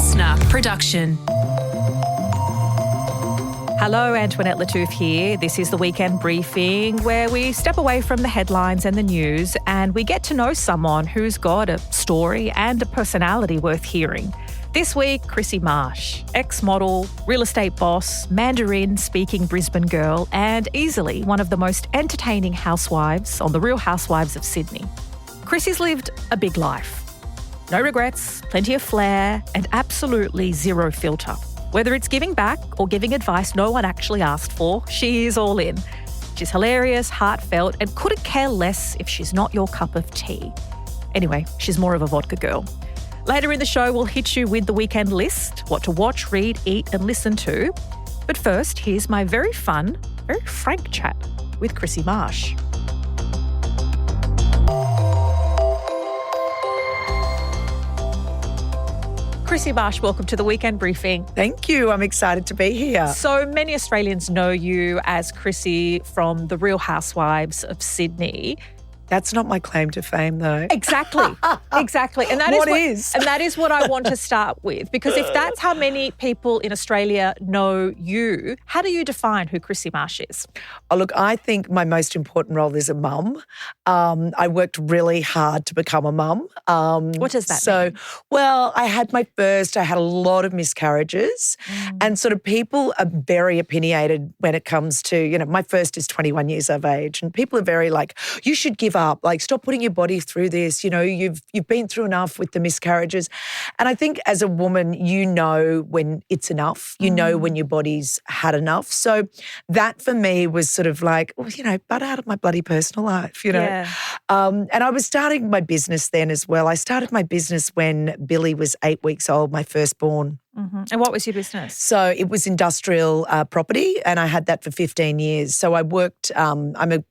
listener production. Hello, Antoinette Lattouf here. This is the Weekend Briefing, where we step away from the headlines and the news and we get to know someone who's got a story and a personality worth hearing. This week, Krissy Marsh, ex-model, real estate boss, Mandarin-speaking Brisbane girl, and easily one of the most entertaining housewives on the Real Housewives of Sydney. Krissy's lived a big life. No regrets, plenty of flair, and absolutely zero filter. Whether it's giving back or giving advice no one actually asked for, she is all in. She's hilarious, heartfelt, and couldn't care less if she's not your cup of tea. Anyway, she's more of a vodka girl. Later in the show, we'll hit you with the weekend list, what to watch, read, eat, and listen to. But first, here's my very fun, very frank chat with Krissy Marsh. Krissy Marsh, welcome to the Weekend Briefing. Thank you. I'm excited to be here. So many Australians know you as Krissy from the Real Housewives of Sydney. That's not my claim to fame, though. Exactly. Exactly. And that is. And that is what I want to start with. Because if that's how many people in Australia know you, how do you define who Krissy Marsh is? Oh, look, I think my most important role is a mum. I worked really hard to become a mum. What does that mean? Well, I had a lot of miscarriages and sort of people are very opinionated when it comes to, my first is 21 years of age and people are very like, you should give up, like stop putting your body through this, you've been through enough with the miscarriages. And I think as a woman, you know when it's enough, you know when your body's had enough. So that for me was sort of like, butt out of my bloody personal life, Yeah. And I was starting my business then as well. I started my business when Billy was 8 weeks old, my firstborn. Mm-hmm. And what was your business? So it was industrial property and I had that for 15 years. So I worked, I'm a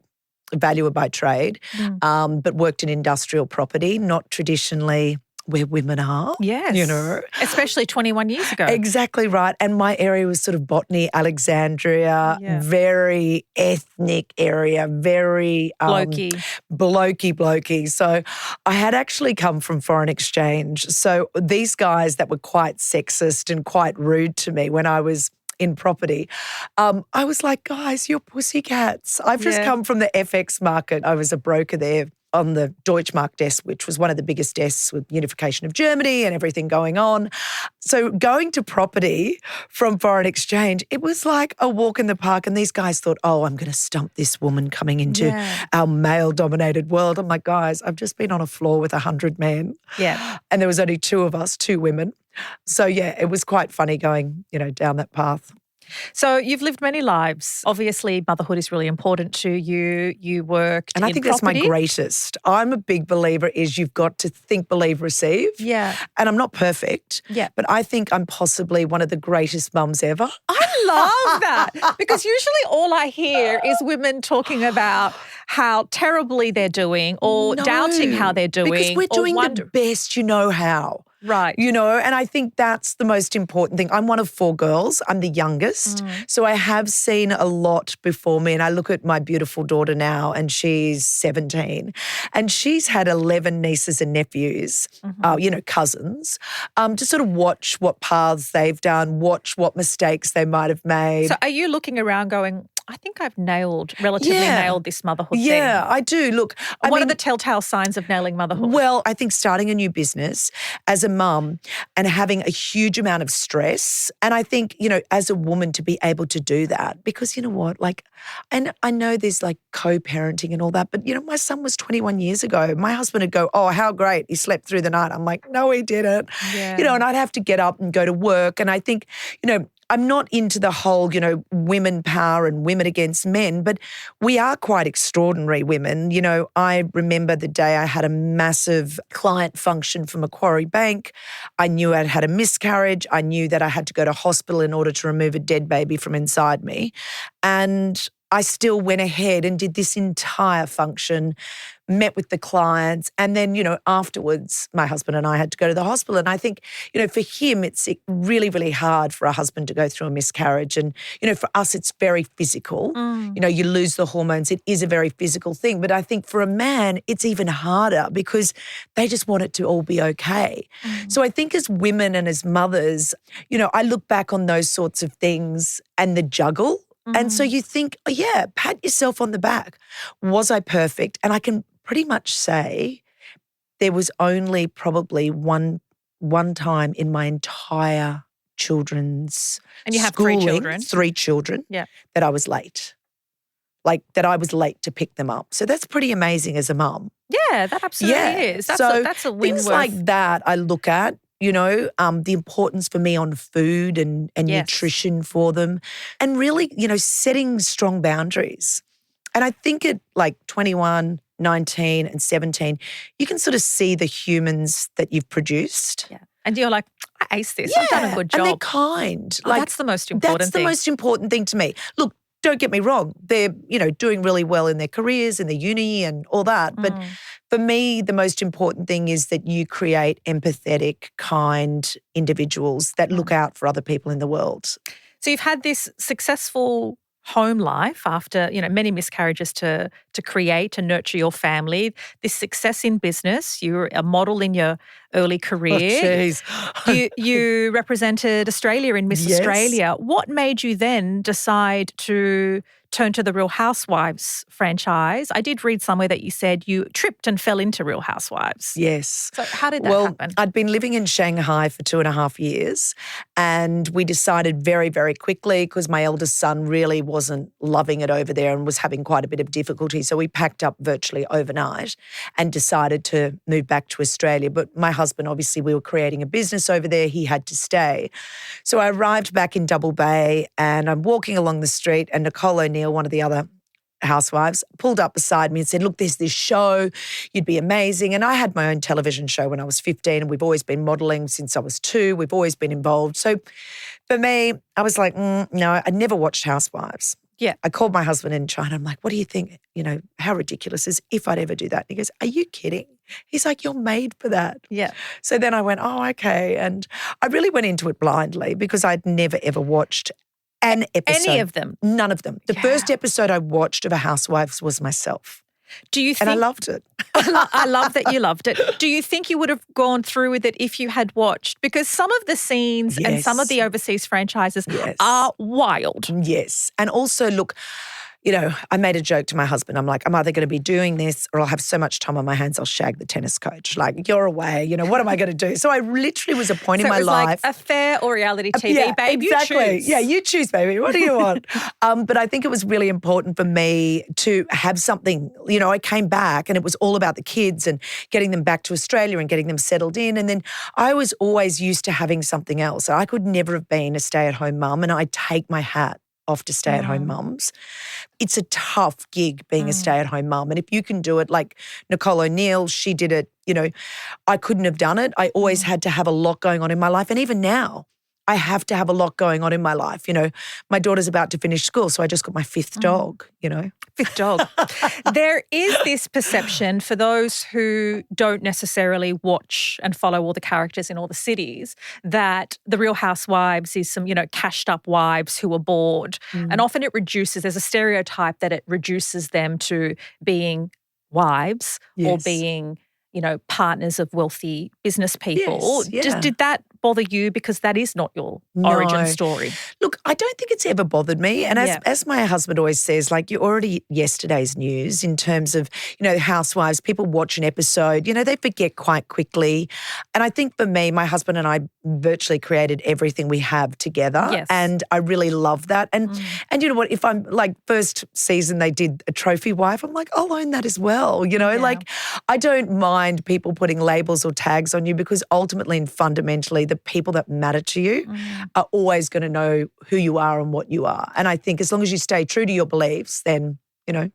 valuer by trade, but worked in industrial property, not traditionally where women are. Yes. Especially 21 years ago. Exactly right. And my area was sort of Botany, Alexandria, very ethnic area, very blokey. So I had actually come from foreign exchange. So these guys that were quite sexist and quite rude to me when I was in property, I was like, guys, you're pussycats. I've just come from the FX market. I was a broker there on the Deutschmark desk, which was one of the biggest desks with unification of Germany and everything going on. So going to property from foreign exchange, it was like a walk in the park. And these guys thought, oh, I'm going to stump this woman coming into our male-dominated world. I'm like, guys, I've just been on a floor with 100 men. Yeah. And there was only two of us, two women. So, it was quite funny going, down that path. So you've lived many lives. Obviously, motherhood is really important to you. You worked and I think that's my greatest. I'm a big believer is you've got to think, believe, receive. Yeah. And I'm not perfect. Yeah. But I think I'm possibly one of the greatest mums ever. I love that because usually all I hear is women talking about how terribly they're doing or doubting how they're doing. Because we're doing the best you know how. Right. And I think that's the most important thing. I'm one of four girls. I'm the youngest. So I have seen a lot before me. And I look at my beautiful daughter now and she's 17 and she's had 11 nieces and nephews, cousins, to sort of watch what paths they've done, watch what mistakes they might have made. So are you looking around going, I think I've relatively nailed this motherhood thing? Yeah, I do. Look, what are the telltale signs of nailing motherhood? Well, I think starting a new business as a mum and having a huge amount of stress. And I think, as a woman to be able to do that because you know what, and I know there's co-parenting and all that, but my son was 21 years ago. My husband would go, oh, how great. He slept through the night. I'm like, no, he didn't. Yeah. And I'd have to get up and go to work. And I think, I'm not into the whole, women power and women against men, but we are quite extraordinary women. I remember the day I had a massive client function for Macquarie Bank. I knew I'd had a miscarriage. I knew that I had to go to hospital in order to remove a dead baby from inside me. And I still went ahead and did this entire function, met with the clients. And then, afterwards, my husband and I had to go to the hospital. And I think, for him, it's really, really hard for a husband to go through a miscarriage. And, for us, it's very physical. You lose the hormones. It is a very physical thing. But I think for a man, it's even harder because they just want it to all be okay. So I think as women and as mothers, I look back on those sorts of things and the juggle. And so you think, oh, yeah, pat yourself on the back. Was I perfect? And I can pretty much say there was only probably one time in my entire children's And you have schooling, 3 children. that I was late. Like that I was late to pick them up. So that's pretty amazing as a mum. Yeah, that absolutely is. That's a win. Things like that I look at. The importance for me on food and nutrition for them, and really, setting strong boundaries. And I think at like 21, 19 and 17, you can sort of see the humans that you've produced. Yeah. And you're like, I aced this. I've done a good job. And they're kind. That's the most important thing. That's the most important thing to me. Look, don't get me wrong. They're, doing really well in their careers, in the uni and all that. But for me, the most important thing is that you create empathetic, kind individuals that look out for other people in the world. So you've had this successful home life after, many miscarriages to create and nurture your family, this success in business. You're a model in your early career. Oh, jeez. You represented Australia in Miss Australia. What made you then decide to turn to the Real Housewives franchise? I did read somewhere that you said you tripped and fell into Real Housewives. Yes. So how did that happen? I'd been living in Shanghai for 2.5 years, and we decided very, very quickly, because my eldest son really wasn't loving it over there and was having quite a bit of difficulty. So we packed up virtually overnight and decided to move back to Australia. But my husband, obviously, we were creating a business over there. He had to stay. So I arrived back in Double Bay, and I'm walking along the street, and Nicole O'Neill, one of the other housewives, pulled up beside me and said, look, there's this show, you'd be amazing. And I had my own television show when I was 15, and we've always been modelling since I was 2. We've always been involved. So for me, I was like, no, I'd never watched Housewives. Yeah. I called my husband in China. I'm like, what do you think? How ridiculous is if I'd ever do that? And he goes, are you kidding? He's like, you're made for that. Yeah. So then I went, oh, okay. And I really went into it blindly because I'd never, ever watched an episode. Any of them? None of them. The first episode I watched of a Housewives was myself. Do you think? And I loved it. I love that you loved it. Do you think you would have gone through with it if you had watched? Because some of the scenes and some of the overseas franchises are wild. Yes. And also, look, I made a joke to my husband. I'm like, I'm either going to be doing this or I'll have so much time on my hands, I'll shag the tennis coach. Like, you're away, what am I going to do? So I literally was a point in my life. Like a fair or reality TV, babe, exactly. You choose. Yeah, you choose, baby. What do you want? But I think it was really important for me to have something. I came back and it was all about the kids and getting them back to Australia and getting them settled in. And then I was always used to having something else. I could never have been a stay-at-home mum, and I take my hat off to stay-at-home mums. It's a tough gig being a stay-at-home mum. And if you can do it like Nicole O'Neill, she did it, I couldn't have done it. I always had to have a lot going on in my life. And even now, I have to have a lot going on in my life. My daughter's about to finish school, so I just got my 5th dog, Fifth dog. There is this perception for those who don't necessarily watch and follow all the characters in all the cities that the Real Housewives is some, cashed up wives who are bored. And often there's a stereotype that it reduces them to being wives or being, partners of wealthy business people. Did that bother you? Because that is not your origin story. Look, I don't think it's ever bothered me. And as my husband always says, like, you're already yesterday's news in terms of, housewives, people watch an episode, they forget quite quickly. And I think for me, my husband and I virtually created everything we have together. Yes. And I really love that. And you know what, if I'm like first season they did a trophy wife, I'm like, I'll own that as well. Like I don't mind people putting labels or tags on you, because ultimately and fundamentally the people that matter to you are always going to know who you are and what you are. And I think as long as you stay true to your beliefs, then, Well,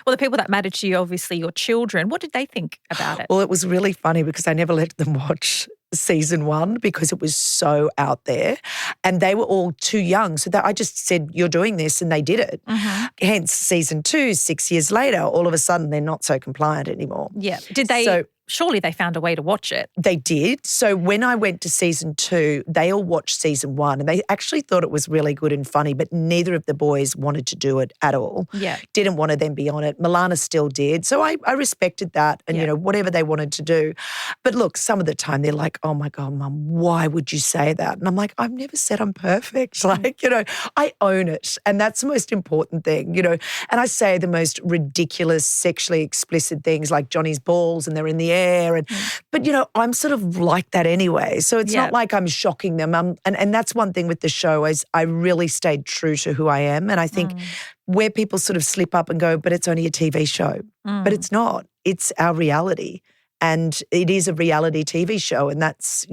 the people that matter to you, obviously your children, what did they think about it? Well, it was really funny because I never let them watch season 1 because it was so out there and they were all too young. So that I just said, you're doing this, and they did it. Hence season 2, 6 years later, all of a sudden they're not so compliant anymore. Yeah. Did they... Surely they found a way to watch it. They did. So when I went to season 2, they all watched season 1 and they actually thought it was really good and funny, but neither of the boys wanted to do it at all. Yeah. Didn't want to then be on it. Milana still did. So I respected that and, whatever they wanted to do. But look, some of the time they're like, oh my God, Mum, why would you say that? And I'm like, I've never said I'm perfect. Like, I own it. And that's the most important thing, And I say the most ridiculous, sexually explicit things like Johnny's balls and they're in the air. But, I'm sort of like that anyway. So it's not like I'm shocking them. And that's one thing with the show is I really stayed true to who I am. And I think where people sort of slip up and go, but it's only a TV show. But it's not. It's our reality. And it is a reality TV show. And that's,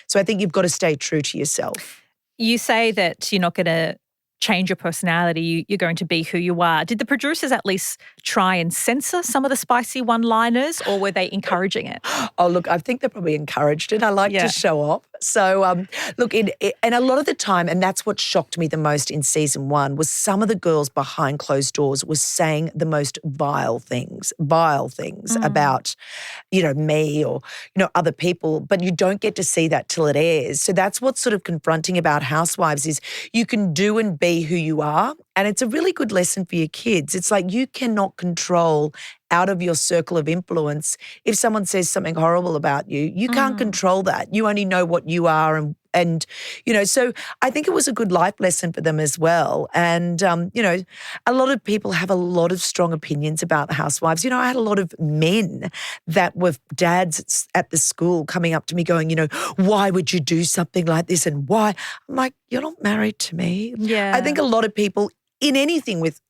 so I think you've got to stay true to yourself. You say that you're not going to change your personality, you're going to be who you are. Did the producers at least try and censor some of the spicy one-liners, or were they encouraging it? Oh, look, I think they probably encouraged it. I like to show off. So, look, and a lot of the time, and that's what shocked me the most in season 1, was some of the girls behind closed doors was saying the most vile things about, me or, other people, but you don't get to see that till it airs. So that's what's sort of confronting about Housewives is you can do and be who you are, and it's a really good lesson for your kids. It's like you cannot control out of your circle of influence. If someone says something horrible about you, you can't control that. You only know what you are and so I think it was a good life lesson for them as well. And, a lot of people have a lot of strong opinions about the Housewives. I had a lot of men that were dads at the school coming up to me going, why would you do something like this and why? I'm like, you're not married to me. Yeah. I think a lot of people in anything with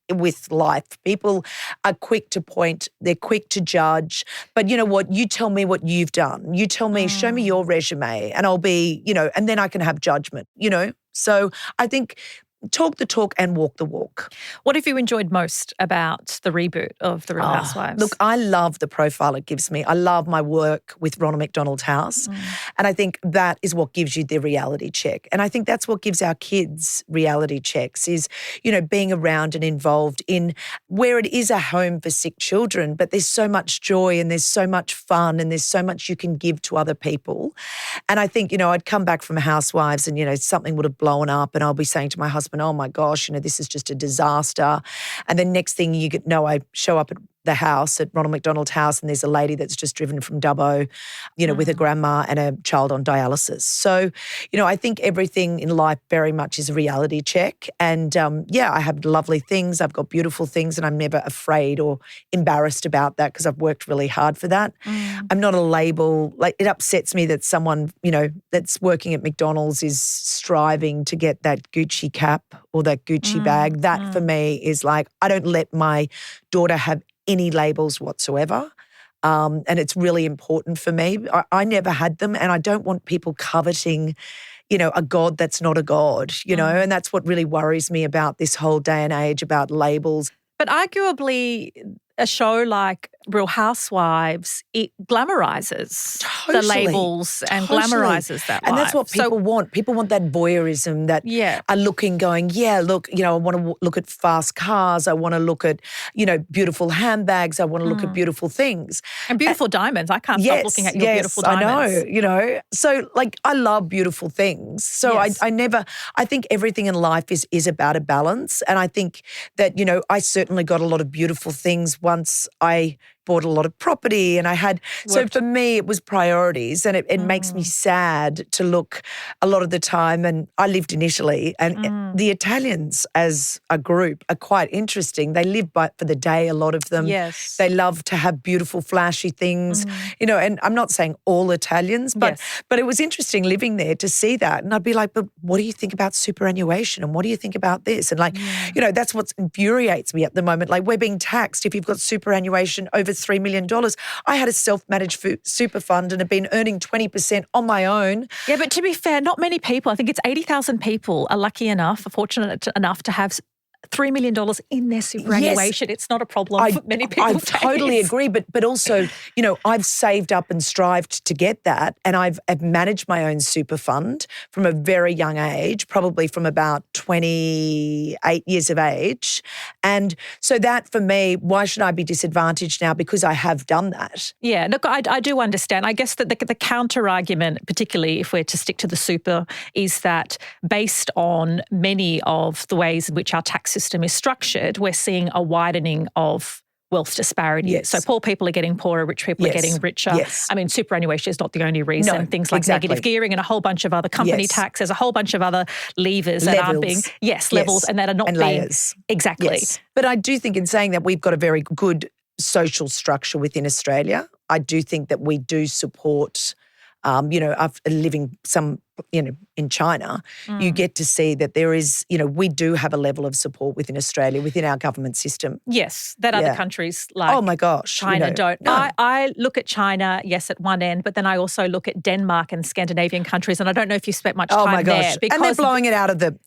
life, people are quick to point, they're quick to judge. But you know what? You tell me what you've done. You tell me, show me your resume and I'll be, and then I can have judgment, So I think talk the talk and walk the walk. What have you enjoyed most about the reboot of The Real Housewives? Look, I love the profile it gives me. I love my work with Ronald McDonald House. And I think that is what gives you the reality check. And I think that's what gives our kids reality checks is, being around and involved in where it is a home for sick children, but there's so much joy and there's so much fun and there's so much you can give to other people. And I think, I'd come back from Housewives and, something would have blown up and I'll be saying to my husband, oh my gosh, this is just a disaster. And then next thing I show up at the house at Ronald McDonald House and there's a lady that's just driven from Dubbo, with a grandma and a child on dialysis. So, I think everything in life very much is a reality check. And I have lovely things. I've got beautiful things and I'm never afraid or embarrassed about that because I've worked really hard for that. I'm not a label. Like it upsets me that someone, that's working at McDonald's is striving to get that Gucci cap or that Gucci bag. That for me is like, I don't let my daughter have any labels whatsoever. And it's really important for me. I never had them and I don't want people coveting, a God that's not a God, and that's what really worries me about this whole day and age about labels. But arguably a show like Real Housewives, it glamorizes the labels and glamorizes that life. And that's what people want. People want that voyeurism that are looking, going, look, I want to look at fast cars. I want to look at, beautiful handbags. I want to look at beautiful things. And beautiful diamonds. I can't stop looking at your beautiful diamonds. I know, So like I love beautiful things. So I think everything in life is about a balance. And I think that, I certainly got a lot of beautiful things once I bought a lot of property and I had, so for me it was priorities and it makes me sad to look a lot of the time, and I lived in Italy and the Italians as a group are quite interesting. They live for the day, a lot of them. Yes. They love to have beautiful flashy things, and I'm not saying all Italians, but it was interesting living there to see that. And I'd be like, but what do you think about superannuation and what do you think about this? And like, that's what infuriates me at the moment. Like we're being taxed if you've got superannuation over $3 million. I had a self-managed super fund and have been earning 20% on my own. Yeah, but to be fair, not many people, I think it's 80,000 people are lucky enough, are fortunate enough to have $3 million in their superannuation. It's not a problem for many people. I totally agree. But also, you know, I've saved up and strived to get that. And I've managed my own super fund from a very young age, probably from about 28 years of age. And so that for me, why should I be disadvantaged now? Because I have done that. Yeah, look, I do understand. I guess that the counter argument, particularly if we're to stick to the super, is that based on many of the ways in which our tax system is structured, we're seeing a widening of wealth disparity. Yes. So poor people are getting poorer, rich people are getting richer. Yes. I mean, superannuation is not the only reason. No, Things like negative gearing and a whole bunch of other company taxes, a whole bunch of other levers that aren't being, levels, and that are not being. Layers. Exactly. Yes. But I do think in saying that we've got a very good social structure within Australia. I do think that we do support, living in China, you get to see that there is, we do have a level of support within Australia, within our government system. Yes, that other countries like oh my gosh, China don't. No. I look at China, yes, at one end, but then I also look at Denmark and Scandinavian countries, and I don't know if you spent much time there. Because and they're blowing it out of the,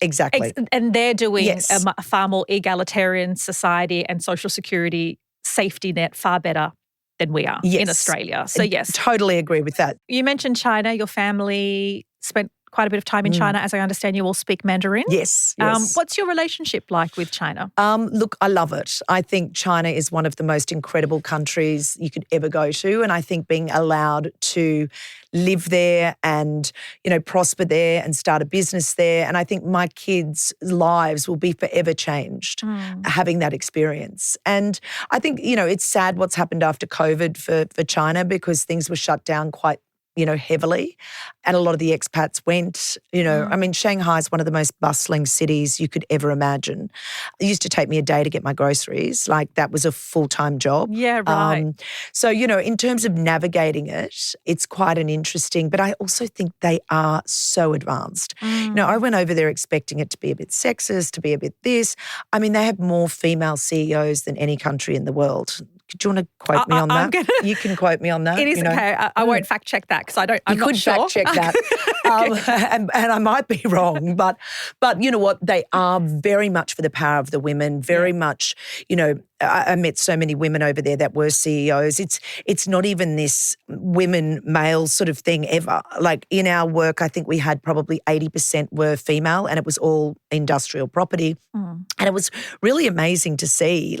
and they're doing a far more egalitarian society and social security safety net far better than we are in Australia. So yes. Totally agree with that. You mentioned China. Your family spent quite a bit of time in China. As I understand, you all speak Mandarin. Yes. What's your relationship like with China? Look, I love it. I think China is one of the most incredible countries you could ever go to. And I think being allowed to live there and, prosper there and start a business there. And I think my kids' lives will be forever changed having that experience. And I think, it's sad what's happened after COVID for China because things were shut down quite heavily. And a lot of the expats went, I mean, Shanghai is one of the most bustling cities you could ever imagine. It used to take me a day to get my groceries. Like that was a full-time job. Yeah, right. So, in terms of navigating it, it's quite an interesting, but I also think they are so advanced. I went over there expecting it to be a bit sexist, to be a bit this. I mean, they have more female CEOs than any country in the world. Do you want to quote me on that? You can quote me on that. It is okay. I won't fact check that because I'm not sure. You could fact check that. And I might be wrong, but you know what? They are very much for the power of the women, very much, I met so many women over there that were CEOs. It's not even this women, male sort of thing ever. Like in our work, I think we had probably 80% were female and it was all industrial property. And it was really amazing to see,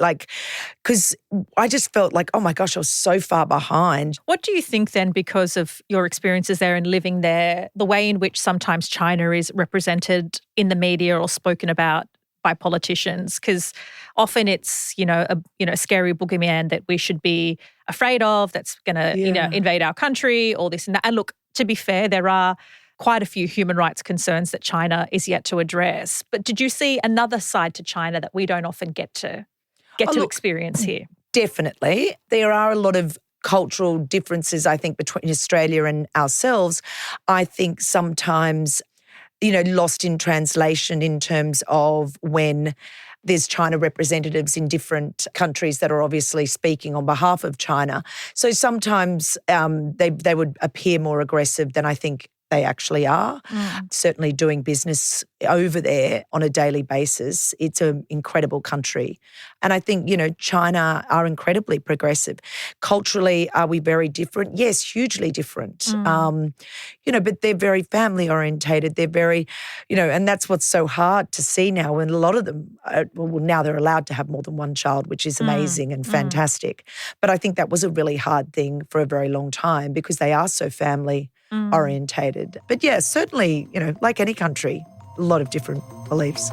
because I just felt like, oh my gosh, I was so far behind. What do you think then, because of your experiences there and living there, the way in which sometimes China is represented in the media or spoken about by politicians? Because often it's, a scary boogeyman that we should be afraid of, that's going to, invade our country, all this and that. And look, to be fair, there are quite a few human rights concerns that China is yet to address. But did you see another side to China that we don't often get to experience here? Definitely. There are a lot of cultural differences, I think, between Australia and ourselves. I think sometimes, lost in translation in terms of when there's China representatives in different countries that are obviously speaking on behalf of China. So sometimes they would appear more aggressive than I think they actually are. Certainly doing business over there on a daily basis. It's an incredible country. And I think, China are incredibly progressive. Culturally, are we very different? Yes, hugely different. But they're very family orientated. They're very, and that's what's so hard to see now. And a lot of them, now they're allowed to have more than one child, which is amazing and fantastic. But I think that was a really hard thing for a very long time because they are so family orientated. But yeah, certainly, like any country, a lot of different beliefs.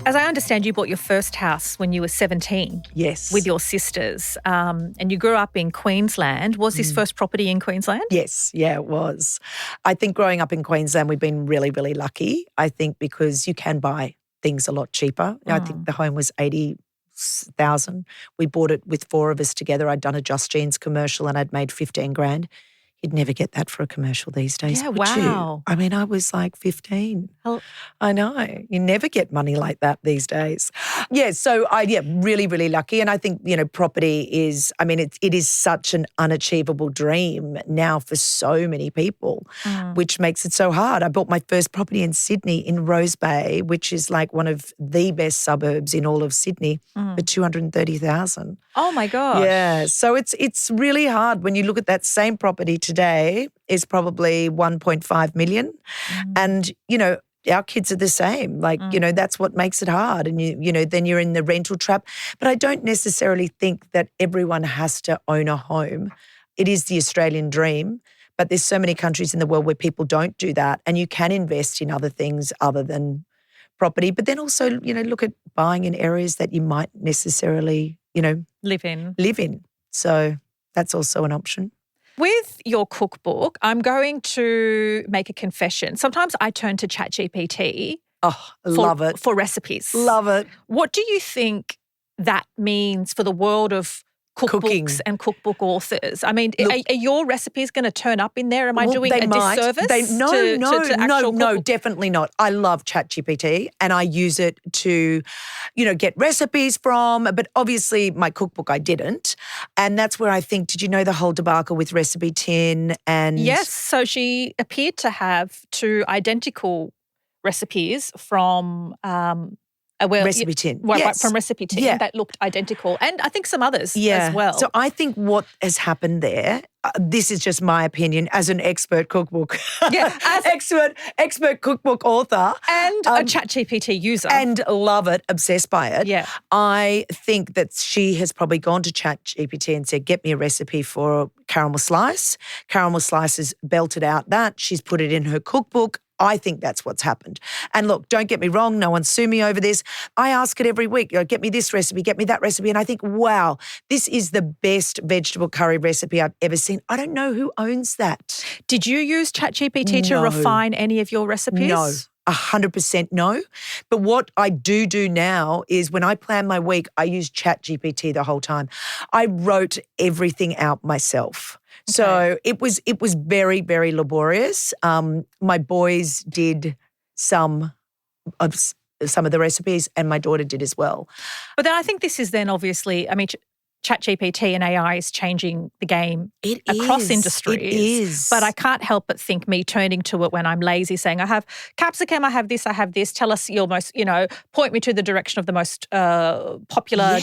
As I understand, you bought your first house when you were 17. Yes. With your sisters. And you grew up in Queensland. Was this first property in Queensland? Yes. Yeah, it was. I think growing up in Queensland, we've been really, really lucky. I think because you can buy things a lot cheaper. I think the home was $80,000. We bought it with four of us together. I'd done a Just Jeans commercial and I'd made 15 grand You'd never get that for a commercial these days, Yeah, would wow. you? I mean, I was like 15. Hel- I know. You never get money like that these days. Yeah, so really, really lucky. And I think, property is, I mean, it is such an unachievable dream now for so many people, which makes it so hard. I bought my first property in Sydney in Rose Bay, which is like one of the best suburbs in all of Sydney, for $230,000. Oh my gosh. Yeah, so it's really hard when you look at that same property today is probably 1.5 million. And, our kids are the same. Like, that's what makes it hard. And, then you're in the rental trap. But I don't necessarily think that everyone has to own a home. It is the Australian dream. But there's so many countries in the world where people don't do that. And you can invest in other things other than property. But then also, look at buying in areas that you might necessarily, live in. So that's also an option. With your cookbook, I'm going to make a confession. Sometimes I turn to ChatGPT Love it. for recipes. Love it. What do you think that means for the world of Cooking. cookbooks and cookbook authors? I mean, are your recipes going to turn up in there? Am I doing a disservice? No, definitely not. I love ChatGPT and I use it to, get recipes from, but obviously my cookbook I didn't. And that's where I think, did you know the whole debacle with Recipe Tin? And yes, so she appeared to have 2 identical recipes from Recipe Tin. Yes. From Recipe Tin that looked identical, and I think some others as well. So I think what has happened there, this is just my opinion as an expert cookbook, expert cookbook author. And a ChatGPT user. And love it, obsessed by it. Yeah. I think that she has probably gone to ChatGPT and said, get me a recipe for caramel slice. Caramel slice has belted out that. She's put it in her cookbook. I think that's what's happened. And look, don't get me wrong, no one sue me over this. I ask it every week, get me this recipe, get me that recipe. And I think, wow, this is the best vegetable curry recipe I've ever seen. I don't know who owns that. Did you use ChatGPT to refine any of your recipes? No. 100% no. But what I do now is when I plan my week, I use ChatGPT the whole time. I wrote everything out myself. Okay. So it was very, very laborious. My boys did some of the recipes and my daughter did as well. But then I think this is then obviously, I mean, ChatGPT and AI is changing the game across industries. It is. But I can't help but think me turning to it when I'm lazy, saying, I have capsicum, I have this, tell us your most, point me to the direction of the most popular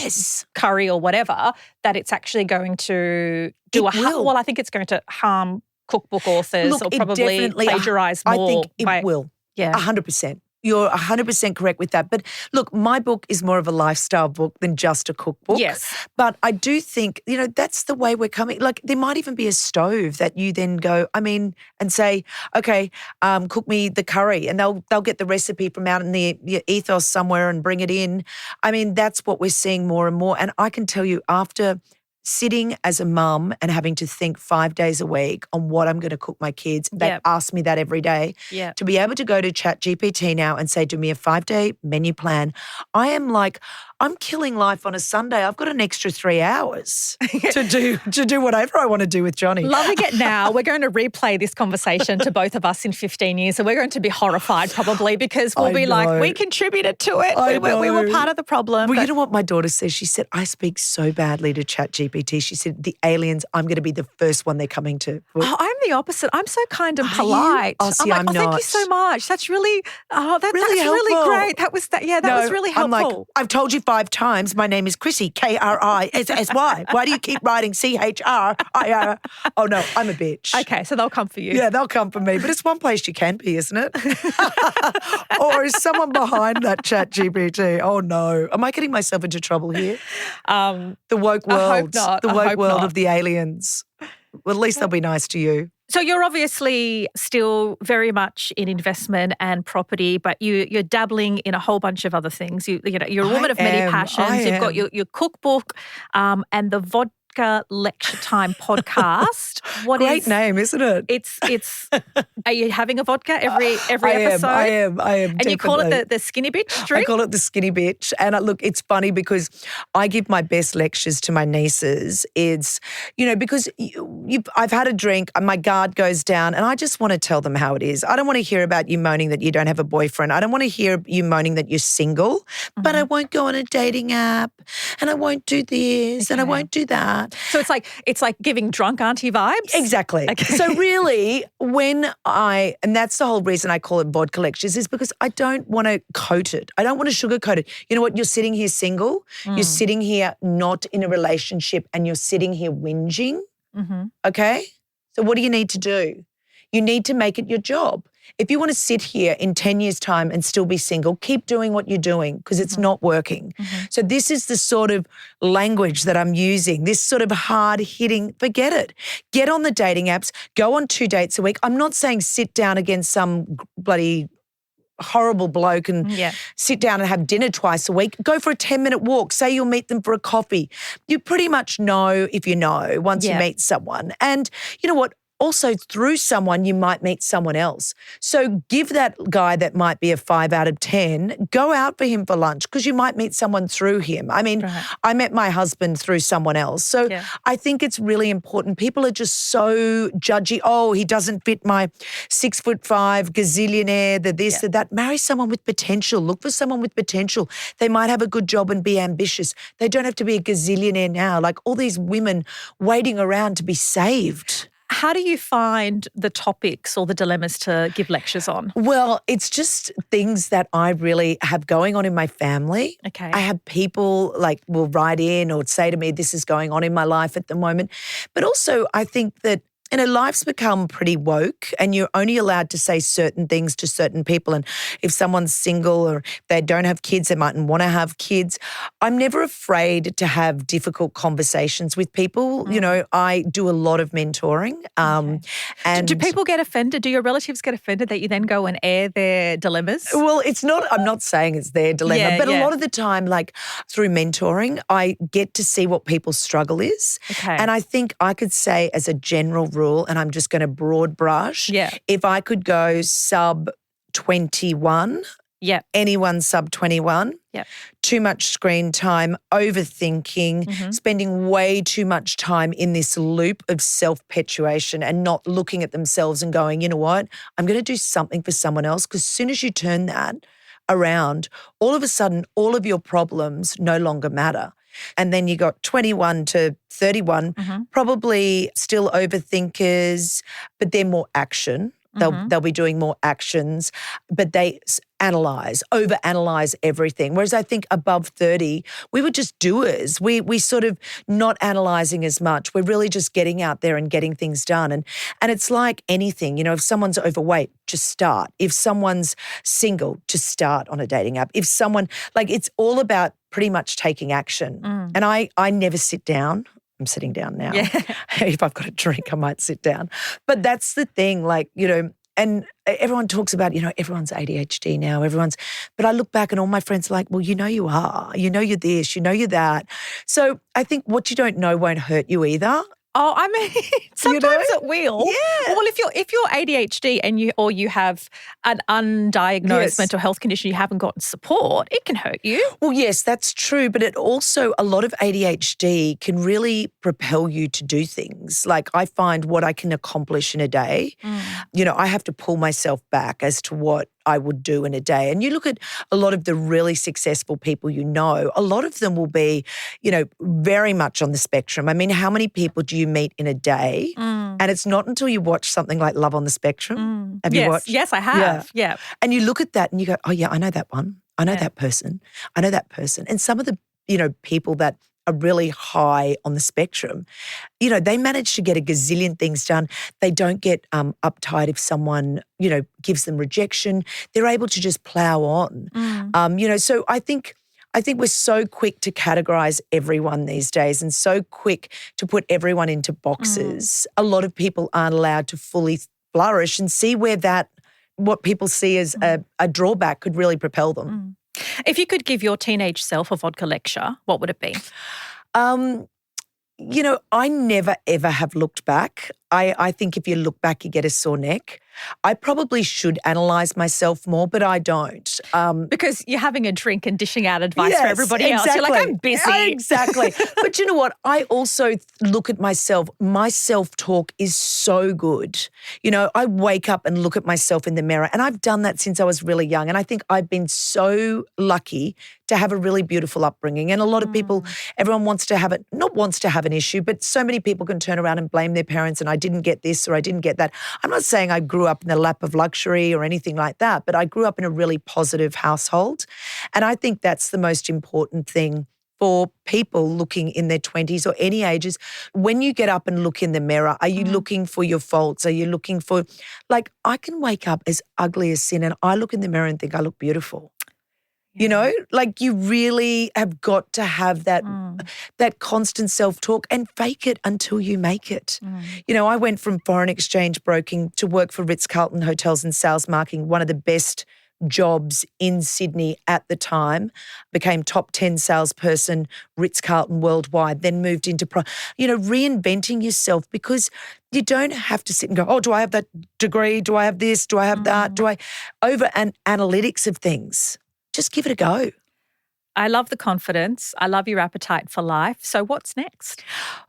curry or whatever, that it's actually going to do well, I think it's going to harm cookbook authors or probably plagiarise more. I think it will. Yeah. 100%. You're 100% correct with that. But look, my book is more of a lifestyle book than just a cookbook. Yes. But I do think, that's the way we're coming. Like there might even be a stove that you then go, and say, okay, cook me the curry, and they'll get the recipe from out in the ethos somewhere and bring it in. I mean, that's what we're seeing more and more. And I can tell you, after sitting as a mum and having to think 5 days a week on what I'm going to cook my kids, they ask me that every day. Yeah. To be able to go to ChatGPT now and say, do me a 5-day menu plan, I am like, I'm killing life on a Sunday. I've got an extra 3 hours to do whatever I want to do with Johnny. Loving it now. We're going to replay this conversation to both of us in 15 years. So we're going to be horrified probably because we'll be like, we contributed to it. We were part of the problem. Well, you know what my daughter says? She said, I speak so badly to ChatGPT. She said, the aliens, I'm going to be the first one they're coming to. Oh, I'm the opposite. I'm so kind and polite. Oh, see, I'm not. Thank you so much. That's really, that's really great. That was was really helpful. I'm like, I've told you 5 times my name is Krissy, Krissy. Why do you keep writing CHRIR? Oh, no, I'm a bitch. Okay, so they'll come for you. Yeah, they'll come for me. But it's one place you can be, isn't it? Or is someone behind that ChatGPT? Oh, no. Am I getting myself into trouble here? The woke world. I hope not. The woke world of the aliens. Well, at least they'll be nice to you. So you're obviously still very much in investment and property, but you're dabbling in a whole bunch of other things. You're a woman of many passions. You've got your cookbook and the Vodka Lecture Time podcast. Great name, isn't it? It's. Are you having a vodka every episode? I am. And definitely. you call it the skinny bitch drink? I call it the skinny bitch. And look, it's funny because I give my best lectures to my nieces. It's, because I've had a drink, my guard goes down, and I just want to tell them how it is. I don't want to hear about you moaning that you don't have a boyfriend. I don't want to hear you moaning that you're single, but I won't go on a dating app, and I won't do this, and I won't do that. So it's like giving drunk auntie vibes? Exactly. Okay. So really, and that's the whole reason I call it vodka lectures, is because I don't want to coat it. I don't want to sugarcoat it. You know what? You're sitting here single. You're sitting here not in a relationship, and you're sitting here whinging. Okay? So what do you need to do? You need to make it your job. If you want to sit here in 10 years' time and still be single, keep doing what you're doing because it's not working. So this is the sort of language that I'm using, this sort of hard-hitting, forget it. Get on the dating apps, go on 2 dates a week. I'm not saying sit down against some bloody horrible bloke and sit down and have dinner twice a week. Go for a 10-minute walk. Say you'll meet them for a coffee. You pretty much know if you know once you meet someone. And you know what? Also, through someone, you might meet someone else. So give that guy that might be a 5 out of 10, go out for him for lunch because you might meet someone through him. I mean, I met my husband through someone else. So I think it's really important. People are just so judgy. Oh, he doesn't fit my 6'5" gazillionaire, the this, the that. Marry someone with potential. Look for someone with potential. They might have a good job and be ambitious. They don't have to be a gazillionaire now. Like all these women waiting around to be saved. How do you find the topics or the dilemmas to give lectures on? Well, it's just things that I really have going on in my family. Okay. I have people will write in or say to me, this is going on in my life at the moment. But also I think that life's become pretty woke and you're only allowed to say certain things to certain people. And if someone's single or they don't have kids, they mightn't want to have kids. I'm never afraid to have difficult conversations with people. I do a lot of mentoring. And do people get offended? Do your relatives get offended that you then go and air their dilemmas? Well, I'm not saying it's their dilemma, but a lot of the time, through mentoring, I get to see what people's struggle is. Okay. And I think I could say as a general rule, and I'm just going to broad brush, if I could go sub 21, anyone sub 21, too much screen time, overthinking, spending way too much time in this loop of self-perpetuation and not looking at themselves and going, you know what, I'm going to do something for someone else, because as soon as you turn that around, all of a sudden, all of your problems no longer matter. And then you got 21 to 31, probably still overthinkers, but they're more action. They'll be doing more actions, but they overanalyze everything. Whereas I think above 30, we were just doers. We sort of not analysing as much. We're really just getting out there and getting things done. And it's like anything, if someone's overweight, just start. If someone's single, just start on a dating app. If someone, it's all about pretty much taking action. And I never sit down. I'm sitting down now. If I've got a drink, I might sit down. But that's the thing, and everyone talks about, everyone's ADHD now, but I look back and all my friends are like, well, you are, you're this, you're that. So I think what you don't know won't hurt you either. Oh, I mean, sometimes it will. Yeah. Well, if you're ADHD and you have an undiagnosed mental health condition, you haven't gotten support, it can hurt you. Well, yes, that's true. But it also, a lot of ADHD can really propel you to do things. Like I find what I can accomplish in a day, I have to pull myself back as to what I would do in a day. And you look at a lot of the really successful people a lot of them will be, very much on the spectrum. I mean, how many people do you meet in a day? And it's not until you watch something like Love on the Spectrum. Have you watched? Yes, I have. Yeah. And you look at that and you go, oh yeah, I know that one. I know that person. I know that person. And some of the, people that are really high on the spectrum, they manage to get a gazillion things done. They don't get uptight if someone, gives them rejection. They're able to just plow on. So I think we're so quick to categorize everyone these days and so quick to put everyone into boxes. A lot of people aren't allowed to fully flourish and see where what people see as a drawback could really propel them. If you could give your teenage self a vodka lecture, what would it be? I never, ever have looked back. I think if you look back, you get a sore neck. I probably should analyse myself more, but I don't. Because you're having a drink and dishing out advice for everybody else. Exactly. You're like, I'm busy. Exactly. But you know what? I also look at myself. My self-talk is so good. I wake up and look at myself in the mirror, and I've done that since I was really young. And I think I've been so lucky to have a really beautiful upbringing. And a lot of people, everyone not wants to have an issue, but so many people can turn around and blame their parents and I didn't get this or I didn't get that. I'm not saying I grew up in the lap of luxury or anything like that, but I grew up in a really positive household. And I think that's the most important thing for people looking in their 20s or any ages. When you get up and look in the mirror, are you looking for your faults? Are you looking for, I can wake up as ugly as sin and I look in the mirror and think I look beautiful. Yeah. You really have got to have that constant self-talk and fake it until you make it. I went from foreign exchange broking to work for Ritz-Carlton Hotels and sales marketing, one of the best jobs in Sydney at the time, became top 10 salesperson, Ritz-Carlton worldwide, then moved into, reinventing yourself because you don't have to sit and go, oh, do I have that degree? Do I have this? Do I have that? Over an analytics of things. Just give it a go. I love the confidence. I love your appetite for life. So what's next?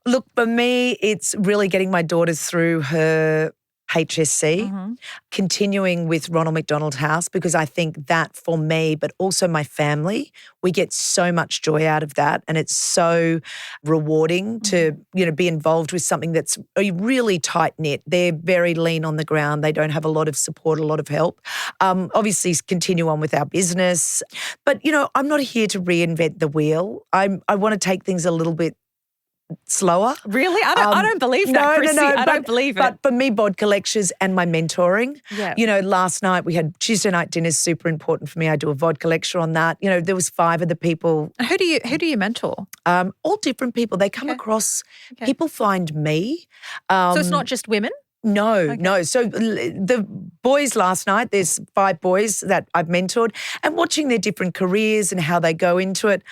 Look, for me, it's really getting my daughters through her HSC, continuing with Ronald McDonald House, because I think that for me, but also my family, we get so much joy out of that. And it's so rewarding to, be involved with something that's really tight knit. They're very lean on the ground. They don't have a lot of support, a lot of help. Obviously continue on with our business. But, I'm not here to reinvent the wheel. I want to take things a little bit slower. Really? I don't believe that, Krissy. I don't believe it. But for me, vodka lectures and my mentoring, last night we had Tuesday night dinners, super important for me. I do a vodka lecture on that. There was 5 of the people. Who do you mentor? All different people. They come across, people find me. So it's not just women? No. So the boys last night, there's 5 boys that I've mentored and watching their different careers and how they go into it.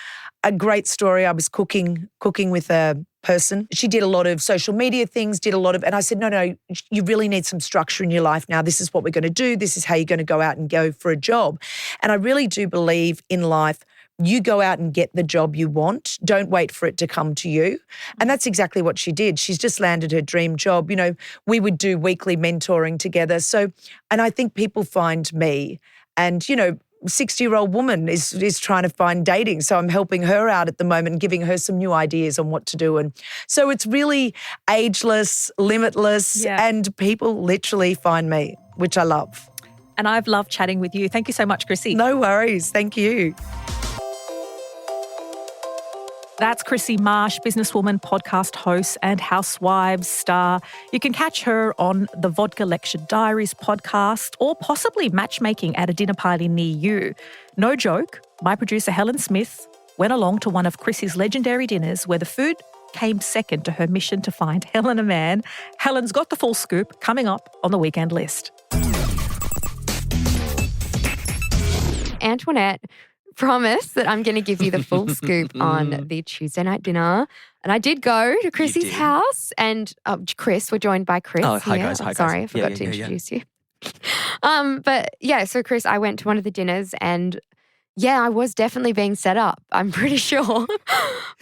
A great story. I was cooking with a person. She did a lot of social media things, and I said, no, you really need some structure in your life now. This is what we're going to do. This is how you're going to go out and go for a job. And I really do believe in life, you go out and get the job you want. Don't wait for it to come to you. And that's exactly what she did. She's just landed her dream job. We would do weekly mentoring together. So, and I think people find me and, 60-year-old woman is trying to find dating. So I'm helping her out at the moment and giving her some new ideas on what to do. And so it's really ageless, limitless, and people literally find me, which I love. And I've loved chatting with you. Thank you so much, Krissy. No worries. Thank you. That's Krissy Marsh, businesswoman, podcast host, and Housewives star. You can catch her on the Vodka Lecture Diaries podcast or possibly matchmaking at a dinner party near you. No joke, my producer Helen Smith went along to one of Krissy's legendary dinners where the food came second to her mission to find Helen a man. Helen's got the full scoop coming up on the weekend list. Antoinette promise that I'm going to give you the full scoop on the Tuesday night dinner. And I did go to Krissy's house and Chris, we're joined by Chris. Oh, hi here. guys. Hi, Sorry, I guys. forgot to introduce you. So Chris, I went to one of the dinners and I was definitely being set up, I'm pretty sure.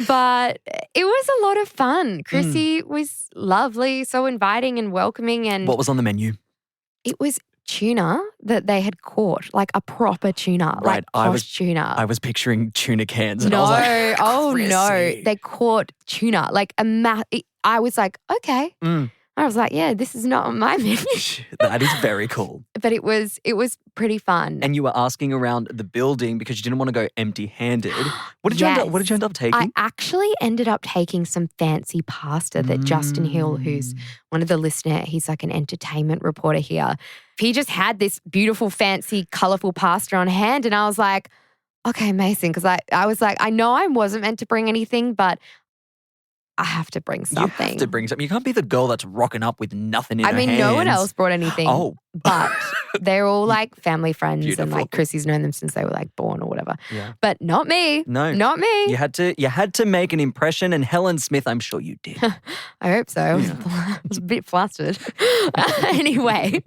But it was a lot of fun. Krissy was lovely, so inviting and welcoming. And what was on the menu? It was tuna that they had caught, like a proper tuna, right. like posh tuna. I was picturing tuna cans. And no, I was like, no, they caught tuna, like I was like, okay. I was like, yeah, this is not on my menu. That is very cool. But it was pretty fun. And you were asking around the building because you didn't want to go empty-handed. What did you end up taking? I actually ended up taking some fancy pasta that Justin Hill, who's one of the listeners, he's like an entertainment reporter here. He just had this beautiful, fancy, colourful pasta on hand. And I was like, okay, amazing. Because I was like, I know I wasn't meant to bring anything, but I have to bring something. You have to bring something. You can't be the girl that's rocking up with nothing in her hands. No one else brought anything. Oh. But They're all like family friends and Beautiful. like Krissy's known them since they were like born or whatever. Yeah. But not me. No. Not me. You had to make an impression, and Helen Smith, I'm sure you did. I hope so. I was a bit flustered. Anyway,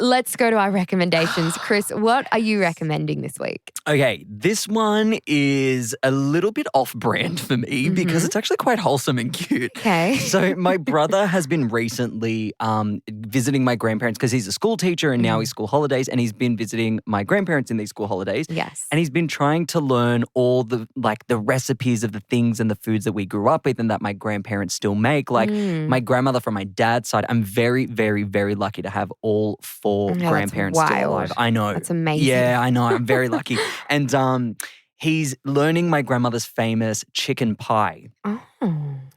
let's go to our recommendations. Chris, what are you recommending this week? Okay, this one is a little bit off-brand for me because it's actually quite wholesome and cute. Okay. So my brother has been recently visiting my grandparents because he's a school teacher and now he's school holidays, and he's been visiting my grandparents in these school holidays. Yes. And he's been trying to learn all the recipes of the things and the foods that we grew up with and that my grandparents still make. Like my grandmother from my dad's side, I'm very, very, very lucky to have all four grandparents still alive. I know. That's amazing. Yeah, I know. I'm very lucky. And he's learning my grandmother's famous chicken pie. Oh.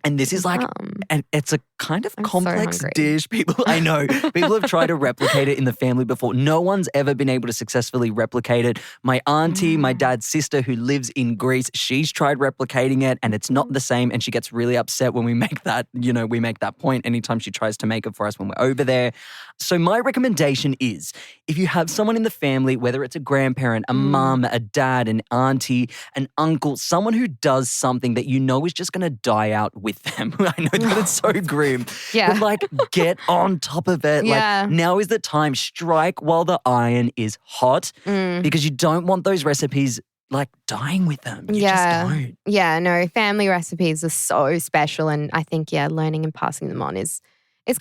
And this is like, and it's a kind of complex hungry. dish. I know. People have tried to replicate it in the family before. No one's ever been able to successfully replicate it. My auntie, my dad's sister who lives in Greece, she's tried replicating it and it's not the same. And she gets really upset when we make that, we make that point anytime she tries to make it for us when we're over there. So my recommendation is if you have someone in the family, whether it's a grandparent, a mum, a dad, an auntie, an uncle, someone who does something that you know is just going to die out with them. I know that it's so grim. Yeah. But like, get on top of it. Yeah. Like, now is the time. Strike while the iron is hot because you don't want those recipes like dying with them. You just don't. Yeah, no, family recipes are so special, and I think, learning and passing them on is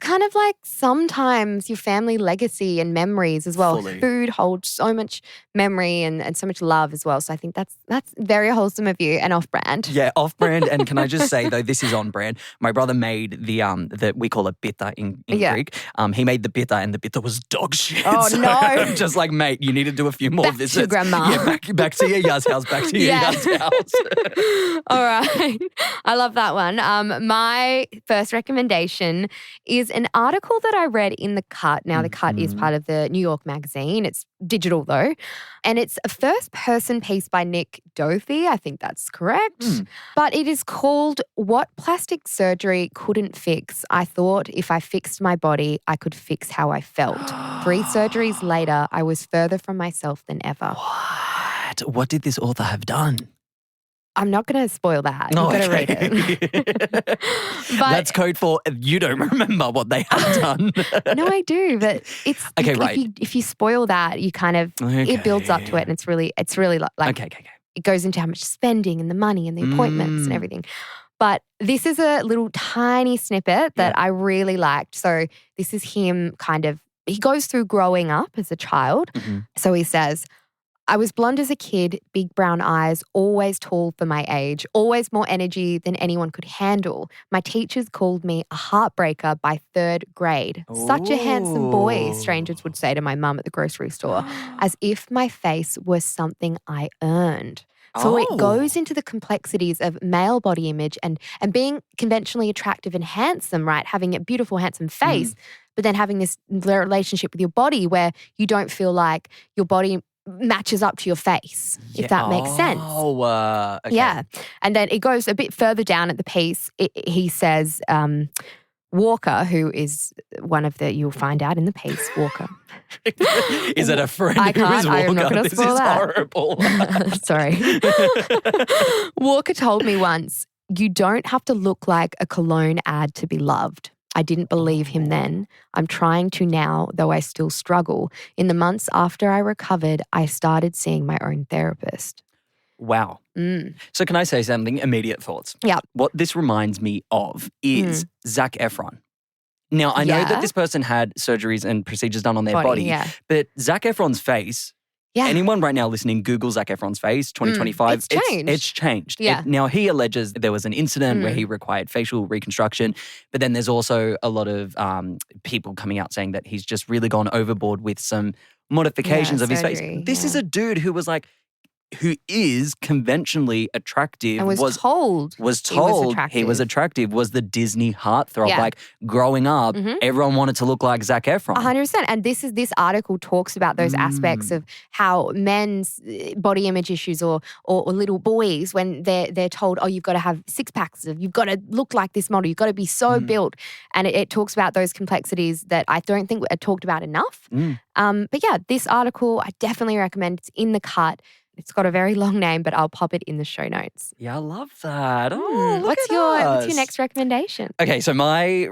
kind of like sometimes your family legacy and memories as well. Fully. Food holds so much memory and so much love as well. So I think that's very wholesome of you and off-brand. Yeah, off-brand. And can I just say, though, this is on-brand. My brother made the we call it bitter in Greek. He made the bitter and the bitter was dog shit. Oh, so no. I'm just like, mate, you need to do a few more Back visits. to grandma. Yeah, back to your yas house, back to your yas house. All right. I love that one. My first recommendation is an article that I read in The Cut. Now, The Cut is part of the New York Magazine. It's digital though. And it's a first-person piece by Nick Dothie. I think that's correct. But it is called What Plastic Surgery Couldn't Fix. I thought if I fixed my body, I could fix how I felt. 3 surgeries later, I was further from myself than ever. What did this author have done? I'm not going to spoil that. You've got to read it. But that's code for you don't remember what they have done. No, I do, but it's okay. If you spoil that, you kind of it builds up to it, and it's really like okay. It goes into how much spending and the money and the appointments and everything. But this is a little tiny snippet that I really liked. So this is him he goes through growing up as a child. So he says, I was blonde as a kid, big brown eyes, always tall for my age, always more energy than anyone could handle. My teachers called me a heartbreaker by 3rd grade. Such a handsome boy, strangers would say to my mum at the grocery store, as if my face was something I earned. So it goes into the complexities of male body image and being conventionally attractive and handsome, right? Having a beautiful, handsome face, but then having this relationship with your body where you don't feel like your body matches up to your face, if that makes sense. Okay. Yeah. And then it goes a bit further down at the piece. He says, Walker, who is one of you'll find out in the piece, Walker. Is it a friend I who is can't. Walker? I'm not going to spoil that. Horrible. Sorry. Walker told me once, you don't have to look like a cologne ad to be loved. I didn't believe him then. I'm trying to now, though I still struggle. In the months after I recovered, I started seeing my own therapist. Wow. So can I say something? Immediate thoughts. Yeah. What this reminds me of is Zac Efron. Now, I know that this person had surgeries and procedures done on their body, but Zac Efron's face, anyone right now listening, Google Zac Efron's face, 2025. It's changed. It's changed. Yeah. Now, he alleges there was an incident where he required facial reconstruction, but then there's also a lot of people coming out saying that he's just really gone overboard with some modifications of his face. This is a dude who was like, who is conventionally attractive, And was told he was attractive, was the Disney heartthrob. Yeah. Like growing up, everyone wanted to look like Zac Efron. 100%. And this article talks about those aspects of how men's body image issues or little boys, when they're told, oh, you've got to have six packs, you've got to look like this model, you've got to be so built. And it talks about those complexities that I don't think are talked about enough. But yeah, this article I definitely recommend. It's in The Cut. It's got a very long name, but I'll pop it in the show notes. Yeah, I love that. Oh, look What's at your us. next recommendation? Okay, so my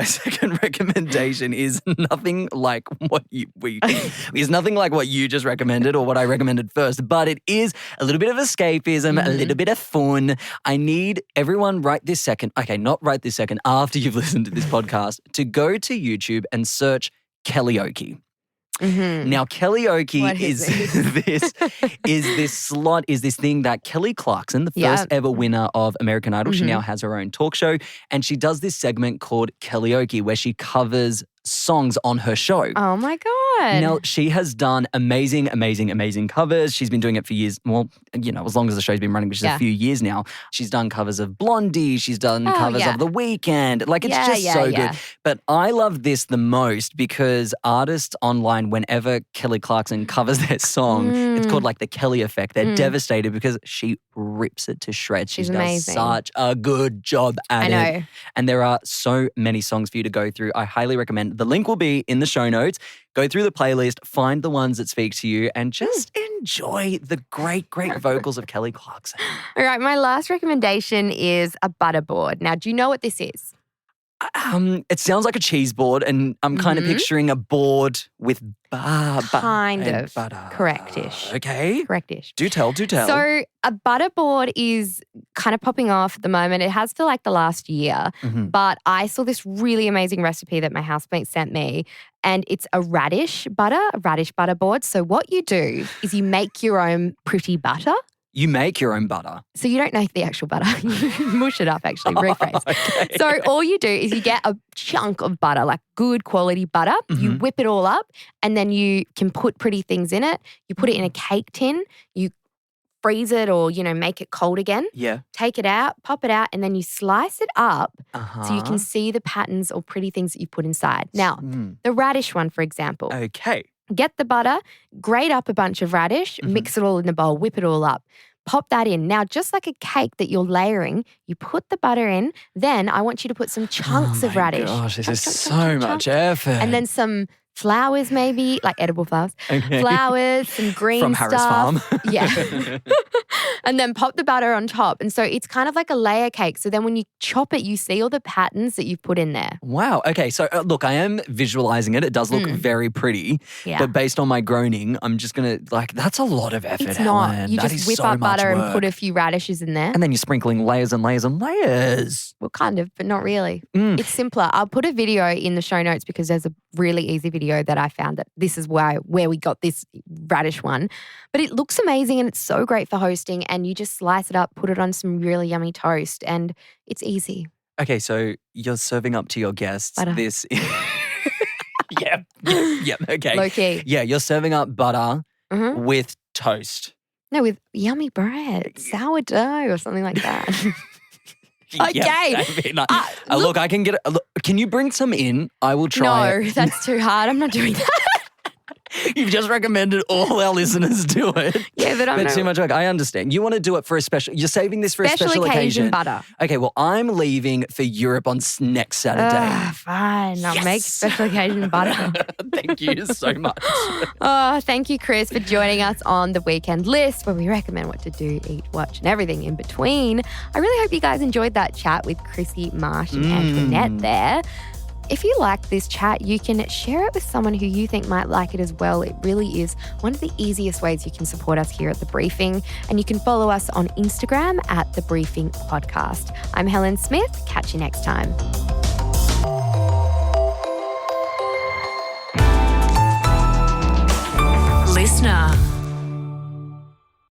second recommendation is nothing like what is nothing like what you just recommended or what I recommended first, but it is a little bit of escapism, a little bit of fun. I need everyone right this second, okay, not right this second, after you've listened to this podcast, to go to YouTube and search Kellyoke. Now, Kellyoke is this thing that Kelly Clarkson, the first ever winner of American Idol, she now has her own talk show, and she does this segment called Kellyoke where she covers songs on her show. Oh my God. Now, she has done amazing covers. She's been doing it for years. Well, as long as the show's been running, which is a few years now. She's done covers of Blondie. She's done covers of The Weeknd. Like, it's just so good. But I love this the most because artists online, whenever Kelly Clarkson covers their song, it's called like the Kelly effect. They're devastated because she rips it to shreds. She does such a good job at it. And there are so many songs for you to go through. I highly recommend. The link will be in the show notes. Go through the playlist, find the ones that speak to you, and just enjoy the great vocals of Kelly Clarkson. All right, my last recommendation is a butter board. Now, do you know what this is? It sounds like a cheese board, and I'm kind of picturing a board with kind of butter. Correct-ish. Okay. Correct-ish. Do tell. So a butter board is kind of popping off at the moment. It has for like the last year, but I saw this really amazing recipe that my housemate sent me, and it's a radish butter board. So what you do is you make your own pretty butter. You make your own butter. So you don't know the actual butter. You mush it up, actually, rephrase. Okay. So all you do is you get a chunk of butter, like good quality butter. You whip it all up, and then you can put pretty things in it. You put it in a cake tin. You freeze it or, make it cold again. Yeah. Take it out, pop it out, and then you slice it up so you can see the patterns or pretty things that you put inside. Now, the radish one, for example. Okay. Get the butter, grate up a bunch of radish, mix it all in the bowl, whip it all up. Pop that in. Now, just like a cake that you're layering, you put the butter in. Then I want you to put some chunks of radish. Oh, gosh, this is so much effort. And then some flowers maybe, like edible flowers. Okay. Flowers, some green From stuff. Harris Farm. Yeah. And then pop the butter on top. And so it's kind of like a layer cake. So then when you chop it, you see all the patterns that you've put in there. Wow. Okay. So look, I am visualizing it. It does look very pretty. Yeah. But based on my groaning, I'm just going to that's a lot of effort, It's not. Helen. You That just is whip so up much butter and work. put a few radishes in there. And then you're sprinkling layers and layers and layers. Well, kind of, but not really. It's simpler. I'll put a video in the show notes because there's a really easy video that I found that this is where we got this radish one. But it looks amazing and it's so great for hosting, and you just slice it up, put it on some really yummy toast, and it's easy. Okay, so you're serving up to your guests Butter. this. Yeah, okay. Low key. Yeah, you're serving up butter with toast. No, with yummy bread, sourdough or something like that. Okay. Yeah, I mean, look, I can get. Can you bring some in? I will try. No, that's too hard. I'm not doing that. You've just recommended all our listeners do it. Yeah, but I'm But too much work. I understand. You want to do it for a special. You're saving this for a special occasion. butter. Okay, well, I'm leaving for Europe on next Saturday. Fine. I'll make special occasion butter. Thank you so much. Oh, thank you, Chris, for joining us on the Weekend List, where we recommend what to do, eat, watch, and everything in between. I really hope you guys enjoyed that chat with Krissy Marsh and Antoinette there. If you liked this chat, you can share it with someone who you think might like it as well. It really is one of the easiest ways you can support us here at The Briefing. And you can follow us on Instagram at The Briefing Podcast. I'm Helen Smith. Catch you next time. Listener.